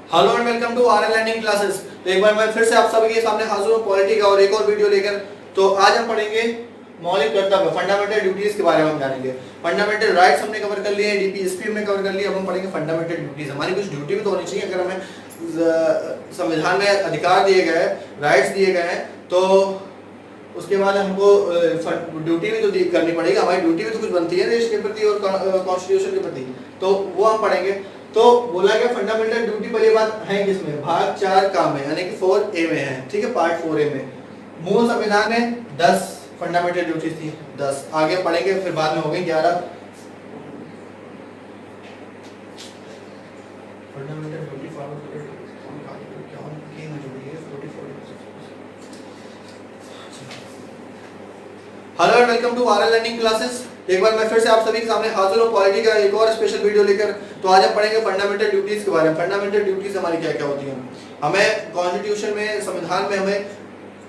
Hello and welcome to RL learning classes. तो एक बार मैं फिर से आप सभी के सामने हाजिर हूं पॉलिटी का और एक और वीडियो लेकर। तो आज हम पढ़ेंगे मौलिक कर्तव्य, फंडामेंटल ड्यूटीज के बारे में हम जानेंगे। फंडामेंटल राइट्स हमने कवर कर लिए, डीपीएसपी हमने कवर कर लिया, अब हम पढ़ेंगे फंडामेंटल ड्यूटीज। हमारी कुछ ड्यूटी भी तो होनी चाहिए। अगर हमें संविधान में अधिकार दिए गए हैं, राइट्स दिए गए हैं, तो उसके बाद हमको ड्यूटी भी तो करनी पड़ेगी। हमारी ड्यूटी भी तो कुछ बनती है देश के प्रति और कॉन्स्टिट्यूशन के प्रति, तो वो हम पढ़ेंगे। तो बोला गया फंडामेंटल ड्यूटी पर ये बात है किसमें, भाग 4 का में, यानी कि 4A में है। ठीक है, पार्ट 4A में। मूल संविधान में 10 फंडामेंटल ड्यूटीज थी, 10 आगे पढ़ेंगे, फिर बाद में हो गई 11 fundamental duty. Hello and welcome to RL learning classes. एक बार मैं फिर से आप सभी के सामने हाजिर हूं पॉलिटी का एक और स्पेशल वीडियो लेकर। तो आज हम पढ़ेंगे फंडामेंटल ड्यूटीज के बारे में। फंडामेंटल ड्यूटीज हमारी क्या क्या होती हैं। हमें कॉन्स्टिट्यूशन में, संविधान में हमें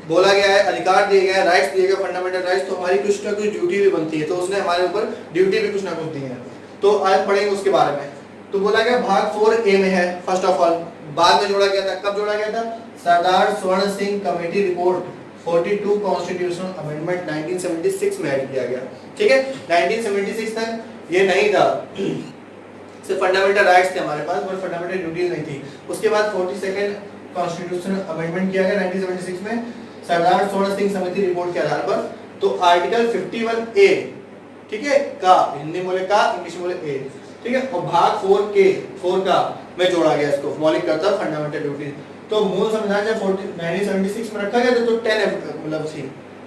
बोला गया है, अधिकार दिए गए हैं, राइट्स दिए गए, फंडामेंटल राइट्स। तो हमारी कुछ ना कुछ ड्यूटी भी बनती है, तो उसने हमारे ऊपर ड्यूटी भी कुछ ना कुछ दी है। तो आज पढ़ेंगे उसके बारे में। तो बोला गया भाग 4A में है। फर्स्ट ऑफ ऑल बाद में जोड़ा गया था। कब जोड़ा गया था? सरदार स्वर्ण Singh committee report 42 constitutional amendment 1976 में ऐड किया गया। ठीक है, 1976 तक ये नहीं था, सिर्फ फंडामेंटल राइट्स थे हमारे पास, और फंडामेंटल ड्यूटीज नहीं थी। उसके बाद 42nd कॉन्स्टिट्यूशनल अमेंडमेंट किया गया 1976 में सरदार स्वर्ण सिंह समिति रिपोर्ट के आधार पर। तो आर्टिकल 51A, ठीक है, का हिंदी बोले का, इंग्लिश बोले ए, ठीक है, और भाग 4 का में जोड़ा गया इसको, मौलिक कर्तव्य, फंडामेंटल ड्यूटीज। तो मूल संविधान जब 1976 में रखा गया था, तो 10 मतलब थी,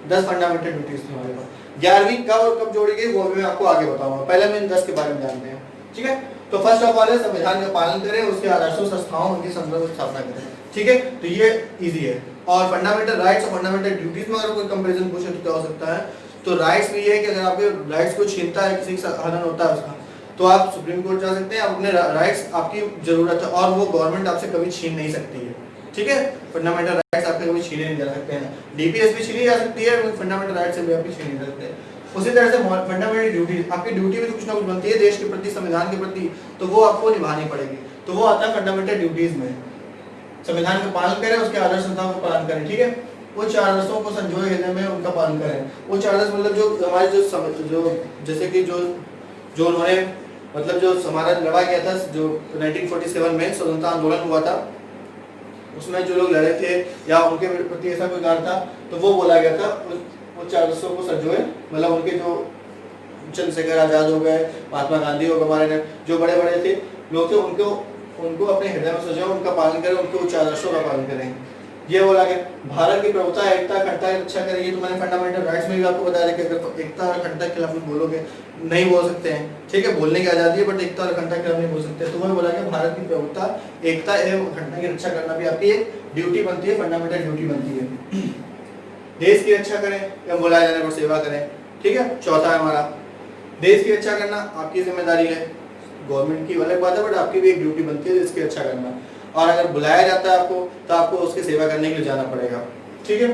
10 फंडामेंटल ड्यूटीज थी हमारे पास। 11वीं कब और कब जोड़ी गई वो भी मैं आपको आगे बताऊंगा। पहले हम इन 10 के बारे में जानते हैं। ठीक है, तो फर्स्ट ऑफ ऑल है संविधान का पालन करें, उसके आदर्शों, संस्थाओं, उनकी संप्रभुता की स्थापना करें। ठीक है, तो ये इजी है। और फंडामेंटल राइट्स और फंडामेंटल ड्यूटीज में अगर कोई कंपैरिजन पूछे तो क्या हो सकता है, तो राइट्स भी ये है कि अगर आपके राइट्स को छीनता है, किसी का हनन होता है उसका, तो आप सुप्रीम कोर्ट जा सकते हैं। अपने राइट्स, आपकी जरूरत है और वो गवर्नमेंट आपसे कभी छीन नहीं सकती है। ठीक है, फंडामेंटल राइट्स आपके कभी छीने नहीं जा सकते हैं। डीपीएसपी छीनी जा सकती है, फंडामेंटल राइट्स से भी आपकी छीनी जा सकते हैं। उसी तरह से फंडामेंटल ड्यूटी, आपकी ड्यूटी भी तो कुछ ना कुछ बनती है देश के प्रति, संविधान के प्रति, तो वो आपको निभानी पड़ेगी। तो वो आता है फंडामेंटल ड्यूटीज में। संविधान का पालन करें, उसके आदर्श संस्थाओं का पालन करें। ठीक है, वो 4 आदर्शों को संजोए हृदय में उनका पालन करें। वो 4 आदर्श मतलब जो हमारे जो जैसे कि जो उन्होंने मतलब जो हमारा लड़ा गया था, जो 1947 में स्वतंत्रता आंदोलन हुआ था, उसमें जो लोग लड़े थे या उनके प्रति ऐसा कोई कार्य था, तो वो बोला गया था वो 4 आदर्शों को संजोए। मतलब उनके जो चंद्रशेखर आजाद हो गए, महात्मा गांधी हो गए, हमारे जो बड़े बड़े थे लोग थे, उनको अपने हृदय में सजाओ, उनका पालन करें, उनके उच्च आदर्शों का पालन करें। ये बोला गया। भारत की प्रभुता, एकता, अखंडता की रक्षा करें। ये तो मैंने फंडामेंटल राइट्स में भी आपको बताया कि अगर एकता और अखंडता के खिलाफ बोलोगे, नहीं बोल सकते हैं। ठीक है, बोलने की आजादी है, बट एकता और अखंडता के खिलाफ नहीं बोल सकते। तो वही बोला गया भारत की प्रभुता, एकता एवं अखंडता की रक्षा करना भी आपकी एक ड्यूटी बनती है, फंडामेंटल ड्यूटी बनती है। देश की रक्षा करें या बुलाए जाने पर सेवा करें। ठीक है, चौथा है हमारा देश की रक्षा करना आपकी जिम्मेदारी है। गवर्नमेंट की अलग बात है, बट आपकी भी एक ड्यूटी बनती है देश की रक्षा करना। और अगर बुलाया जाता है आपको, तो आपको उसकी सेवा करने के लिए जाना पड़ेगा। ठीक है,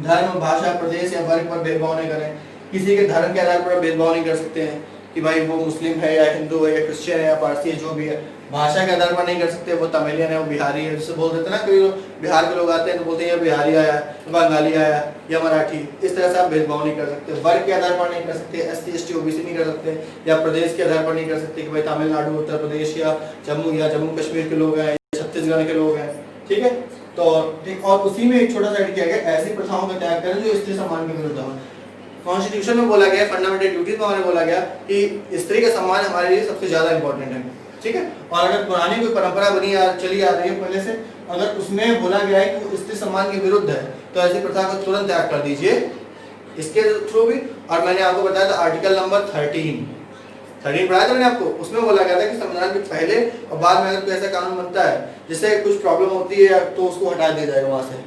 धर्म, भाषा, प्रदेश या वर्ग पर भेदभाव नहीं करें। किसी के धर्म के आधार पर भेदभाव नहीं कर सकते हैं कि भाई वो मुस्लिम है या हिंदू है या क्रिश्चियन है या पारसी है, जो भी है। भाषा के आधार पर नहीं कर सकते, वो तमिलियन है, वो बिहारी है, जैसे बोल देते ना, कोई बिहार के लोग आते हैं तो बोलते हैं ये बिहारी आया, बंगाली आया या मराठी। इस तरह से आप भेदभाव नहीं कर सकते। वर्ग के आधार पर नहीं कर सकते, SC ST OBC नहीं कर सकते, या प्रदेश के आधार पर नहीं कर सकते कि भाई तमिलनाडु, उत्तर प्रदेश या जम्मू कश्मीर के लोग हैं, छत्तीसगढ़ के लोग हैं। ठीक है, तो और उसी में एक छोटा सा ऐड किया गया, ऐसी प्रथाओं का त्याग करें जो स्त्री सम्मान के विरुद्ध हो। कॉन्स्टिट्यूशन में बोला गया, फंडामेंटल ड्यूटीज में हमारे बोला गया कि स्त्री का सम्मान हमारे लिए सबसे ज्यादा इंपॉर्टेंट है। ठीक है, और अगर पुरानी कोई परंपरा चली आ रही है पहले से, अगर उसमें बोला गया है कि वो स्त्री सम्मान के विरुद्ध है, तो ऐसी प्रथा को तुरंत त्याग कर दीजिए इसके थ्रू भी। और मैंने आपको बताया था आर्टिकल नंबर 13 पढ़ाया था मैंने आपको, उसमें बोला गया था कि संविधान के पहले और बाद में अगर कोई ऐसा कानून बनता है जिससे कुछ प्रॉब्लम होती है, तो उसको हटा दिया जाएगा वहां से।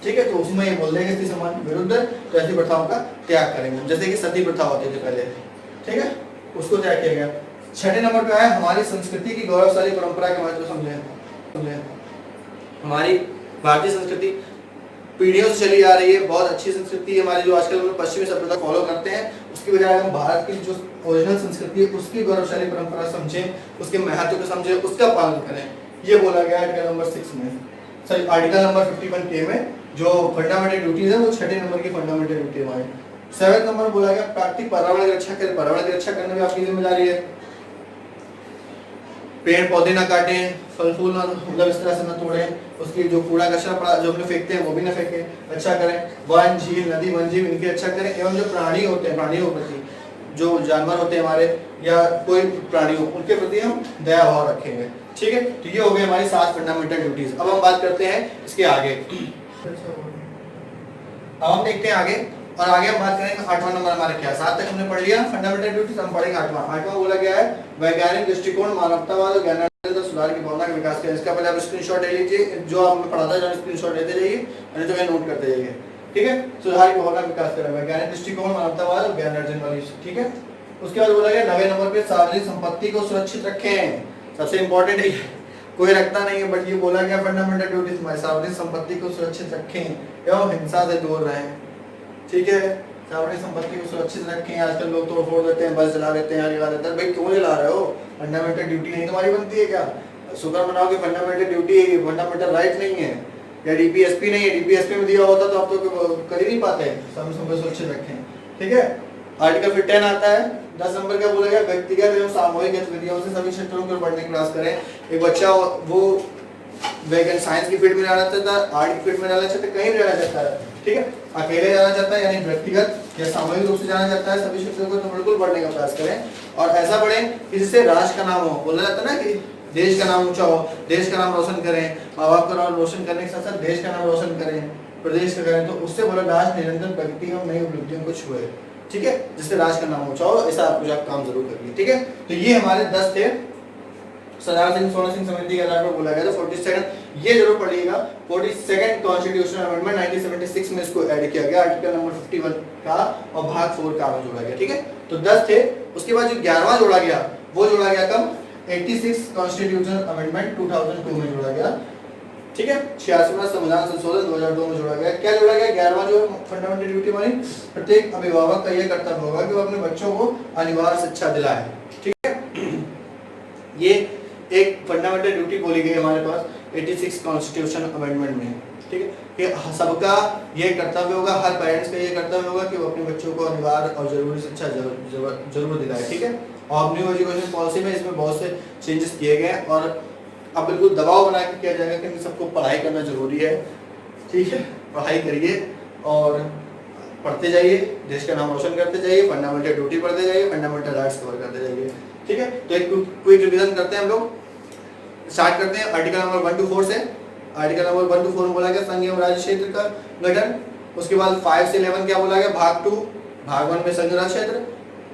ठीक है, तो उसमें ये बोल देंगे स्त्री सम्मान के विरुद्ध है, तो ऐसी प्रथाओं का त्याग करेंगे। जैसे कि सती प्रथा होती थी पहले, ठीक है, उसको त्याग किया गया। 6 नंबर पे है हमारी संस्कृति की गौरवशाली परंपरा के महत्व समझें। हमारी भारतीय संस्कृति पीढ़ियों से चली आ रही है, बहुत अच्छी संस्कृति है हमारी, जो आजकल हम पश्चिमी सभ्यता फॉलो करते हैं। उसकी बजाय हम भारत की जो ओरिजिनल संस्कृति है, उसकी गौरवशाली परंपरा समझें, उसके महत्व को समझें, उसका पालन करें। ये बोला गया आर्टिकल नंबर 6 में, सॉरी आर्टिकल नंबर 51K में जो फंडामेंटल ड्यूटीज है वो 6 नंबर की फंडामेंटल ड्यूटी हमारी। 7 नंबर बोला गया प्राकृतिक पर्यावरण की रक्षा करें, पर्यावरण की रक्षा करने में आपकी जिम्मेदारी है। पेड़ पौधे ना काटें, फल फूल ना मतलब इस तरह से ना तोड़ें, उसकी जो कूड़ा कचरा पड़ा जो हम फेंकते हैं वो भी ना फेंकें, अच्छा करें। वन झील नदी वन जीव इनकी रक्षा करें, एवं जो प्राणी होते हैं प्राणियों के प्रति जो जानवर होते हैं हमारे या कोई प्राणी हो उनके प्रति हम दया भाव रखेंगे, ठीक है। तो ये हो गए हमारी 7 फंडामेंटल ड्यूटीज। अब हम बात करते हैं इसके आगे, अब हम देखते हैं आगे, और आगे हम बात करेंगे 8वां नंबर हमारे क्या है। 7 तक हमने पढ़ लिया फंडामेंटल ड्यूटीज, हम पढ़ेंगे 8वां बोला गया है वैज्ञानिक दृष्टिकोण मानवतावाद और ज्ञान सुधार की भावना का विकास करें। इसका पहले आप स्क्रीनशॉट ले लीजिए, जो आपने पढ़ा था स्क्रीनशॉट लेते जाइए, नहीं तो नोट करते जाइए, ठीक है। सुधार की भावना का विकास करें, वैज्ञानिक दृष्टिकोण मानवतावाद और ज्ञान अर्जन वाली, ठीक है। उसके बाद बोला गया 9वें नंबर पे सार्वजनिक संपत्ति को सुरक्षित रखें, सबसे इंपॉर्टेंट है, कोई रखता नहीं है बट ये बोला गया फंडामेंटल ड्यूटीज में सार्वजनिक संपत्ति को सुरक्षित रखें एवं हिंसा से दूर रहें, ठीक है। सार्वजनिक संपत्ति को सुरक्षित रखें। आजकल लोग तोड़ फोड़ देते हैं, बस जला देते हैं, आग लगा देते हैं, भाई क्यों जला रहे हो? फंडामेंटल ड्यूटी नहीं तुम्हारी बनती है क्या? शुक्र मनाओ कि फंडामेंटल ड्यूटी है, फंडामेंटल राइट नहीं है या डीपीएसपी नहीं है, डीपीएसपी में दिया होता तो आप तो कर ही नहीं पाते। सार्वजनिक सुरक्षित रखें, ठीक है। आर्टिकल फिर 10 आता है। 10 नंबर क्या बोला गया व्यक्तिगत एवं सामूहिक गतिविधियों से सभी क्षेत्रों को बढ़ने की प्रयास करें। एक बच्चा वो वैज्ञानिक साइंस की फील्ड में जाना चाहता है, आर्ट की फील्ड में जाना चाहता है, कहीं भी जाना चाहता है, ठीक है। अकेले जाना चाहता है यानी व्यक्तिगत या सामूहिक रूप से जाना चाहता है, सभी क्षेत्रों को तो बिल्कुल बढ़ने का प्रयास करें और ऐसा बढ़े कि जिससे राष्ट्र का नाम हो। बोला जाता है ना कि देश का नाम ऊंचा हो, देश का नाम रोशन करें, माँ बाप का नाम रोशन करने के साथ साथ देश का नाम रोशन करें, प्रदेश का करें, तो उससे बोला राष्ट्र निरंतर प्रगति और नई उपलब्धियों को छुए, ठीक है, जिससे राष्ट्र का नाम ऊंचा हो। ऐसा आप काम जरूर करिए, ठीक है। तो ये हमारे 10 थे। सरदार सिंह सोलर सिंह समिति के आधार पर बोला गया था 42 ये जरूर पढ़िएगा। 42 कॉन्स्टिट्यूशनल अमेंडमेंट 1976 में इसको ऐड किया गया आर्टिकल नंबर 51 का और भाग 4 का जोड़ा गया, ठीक है। तो 10 थे। उसके बाद जो 11वां जोड़ा गया वो जोड़ा गया कब? 86 कॉन्स्टिट्यूशनल अमेंडमेंट 2002 में जोड़ा गया, ठीक है। 86वां संविधान संशोधन 2002 में जोड़ा गया। क्या जोड़ा गया? 11वां जो फंडामेंटल ड्यूटी हमारी प्रत्येक अभिभावक का यह कर्तव्य होगा कि वो अपने बच्चों को अनिवार्य शिक्षा दिलाए, ठीक है। ये एक फंडामेंटल ड्यूटी बोली गई हमारे पास 86 कॉन्स्टिट्यूशन अमेंडमेंट में, ठीक है, कि सबका ये कर्तव्य होगा, हर पेरेंट्स का ये कर्तव्य होगा कि वो अपने बच्चों को अनिवार्य और जरूरी शिक्षा जरूर दिलाए, ठीक है। और न्यू एजुकेशन पॉलिसी में इसमें बहुत से चेंजेस किए गए और अब बिल्कुल दबाव बना के किया जाएगा कि सबको पढ़ाई करना जरूरी है, ठीक है। पढ़ाई करिए और पढ़ते जाइए, देश का नाम रोशन करते जाइए, फंडामेंटल ड्यूटी पढ़ते जाइए, फंडामेंटल राइट्स कवर करते जाइए, ठीक है। तो एक क्विक रिवीजन करते हैं हम लोग। स्टार्ट करते हैं आर्टिकल नंबर 1 to 4 से। आर्टिकल नंबर 1 to 4 बोला गया संघ एवं राज्य क्षेत्र का गठन। उसके बाद 5 से 11 क्या बोला गया? भाग 2 भाग 1 में संघ राज्य क्षेत्र।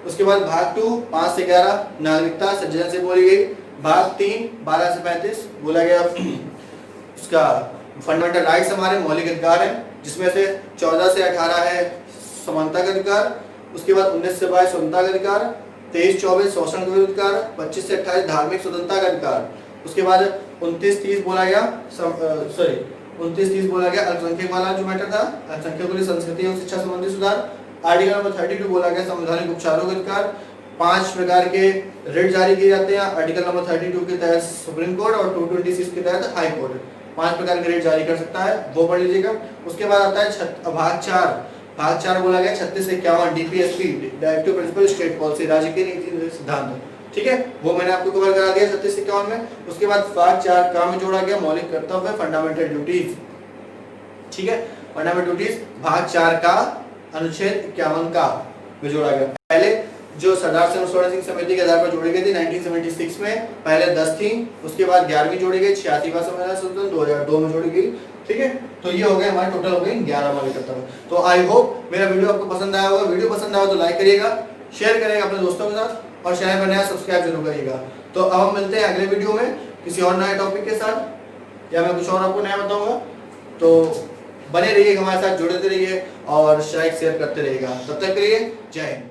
उसके बाद भाग 2 5 से 11 नागरिकता सज्जन से बोली गई। भाग 3 12 से 35 बोला गया उसका फंडामेंटल राइट्स हमारे मौलिक अधिकार है, जिसमें से 14 से 18 है समानता का अधिकार। उसके बाद 19 से 22 स्वतंत्रता का अधिकार, 23-24 शोषण का अधिकार, 25 से 28 धार्मिक स्वतंत्रता का अधिकार। उसके बाद 29-30 बोला गया 29-30 बोला गया अल्पसंख्यक वाला जो मैटर था, अल्पसंख्यकों की संस्कृति और शिक्षा संबंधी सुधार। आर्टिकल नंबर 32 बोला गया संवैधानिक उपचारों का अधिकार। 5 प्रकार के रिट जारी किए जाते हैं आर्टिकल नंबर 32 के तहत सुप्रीम कोर्ट और 226 के तहत हाई कोर्ट 5 प्रकार के रिट जारी कर सकता है, वो पढ़ लीजिएगा। उसके बाद आता है भाग 4 बोला गया 36 से 51 DPSP directive principle state policy राज्य के नीति सिद्धांत, ठीक है, वो मैंने आपको कवर करा दिया 36 से 51 में। उसके बाद भाग 4 का में जोड़ा गया मौलिक कर्तव्य फंडामेंटल ड्यूटीज, ठीक है। फंडामेंटल ड्यूटीज भाग 4 का अनुच्छेद 51 का में जोड़ा गया। पहले जो सरदार सिंह समिति के आधार पर जोड़ी गई थी 1976 में, पहले 10 थी, उसके बाद 11वीं जोड़ी गई, 86वां संविधान संशोधन 2002 में जोड़ी गई, ठीक है। तो ये हो गए हमारे टोटल हो गए 11 वाले कर्तव्य। तो आई होप मेरा वीडियो आपको पसंद आया होगा। वीडियो पसंद आया तो लाइक करिएगा, शेयर करिएगा अपने दोस्तों के साथ और चैनल पर नया सब्सक्राइब जरूर करिएगा। तो अब हम मिलते हैं अगले वीडियो में किसी और नए टॉपिक के साथ, या मैं कुछ और आपको नया बताऊंगा। तो बने रहिए हमारे साथ, जुड़ते रहिए और शेयर करते रहिएगा। तब तक के लिए जय हिंद।